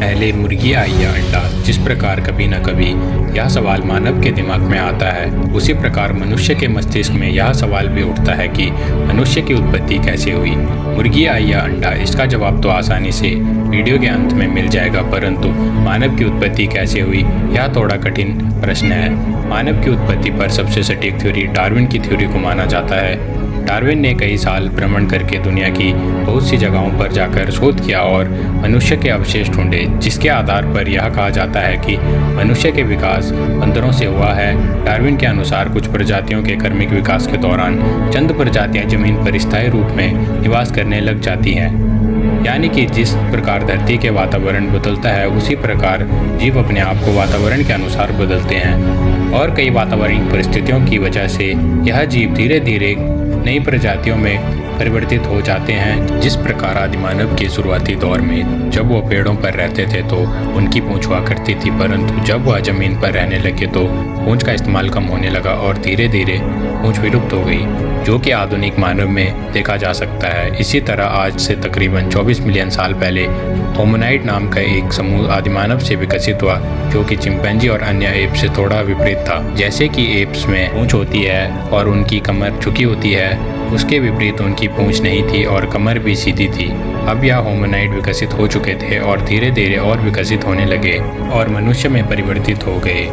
पहले मुर्गी आई या अंडा? जिस प्रकार कभी न कभी यह सवाल मानव के दिमाग में आता है, उसी प्रकार मनुष्य के मस्तिष्क में यह सवाल भी उठता है कि मनुष्य की उत्पत्ति कैसे हुई। मुर्गी आई या अंडा, इसका जवाब तो आसानी से वीडियो के अंत में मिल जाएगा, परंतु मानव की उत्पत्ति कैसे हुई यह थोड़ा कठिन प्रश्न है। मानव की उत्पत्ति पर सबसे सटीक थ्योरी डार्विन की थ्योरी को माना जाता है। डार्विन ने कई साल भ्रमण करके दुनिया की बहुत सी जगहों पर जाकर शोध किया और मनुष्य के अवशेष ढूंढे, जिसके आधार पर यह कहा जाता है कि मनुष्य के विकास बंदरों से हुआ है। डार्विन के अनुसार कुछ प्रजातियों के क्रमिक विकास के दौरान चंद प्रजातियां जमीन पर स्थायी रूप में निवास करने लग जाती हैं, यानी कि जिस प्रकार धरती के वातावरण बदलता है उसी प्रकार जीव अपने आप को वातावरण के अनुसार बदलते हैं और कई वातावरणिक परिस्थितियों की वजह से यह जीव धीरे धीरे नई प्रजातियों में परिवर्तित हो जाते हैं। जिस प्रकार आदिमानव के शुरुआती दौर में जब वो पेड़ों पर रहते थे तो उनकी पूंछ हुआ करती थी, परंतु जब वह जमीन पर रहने लगे तो पूंछ का इस्तेमाल कम होने लगा और धीरे धीरे पूंछ विलुप्त हो गई, जो कि आधुनिक मानव में देखा जा सकता है। इसी तरह आज से तकरीबन 24 मिलियन साल पहले होमिनाइड नाम का एक समूह आदिमानव से विकसित हुआ, जो कि चिंपैंजी और अन्य एप से थोड़ा विपरीत था। जैसे कि एप्स में पूंछ होती है और उनकी कमर झुकी होती है, उसके विपरीत उनकी पूंछ नहीं थी और कमर भी सीधी थी। अब यह होमिनाइड विकसित हो चुके थे और धीरे धीरे और विकसित होने लगे और मनुष्य में परिवर्तित हो गए।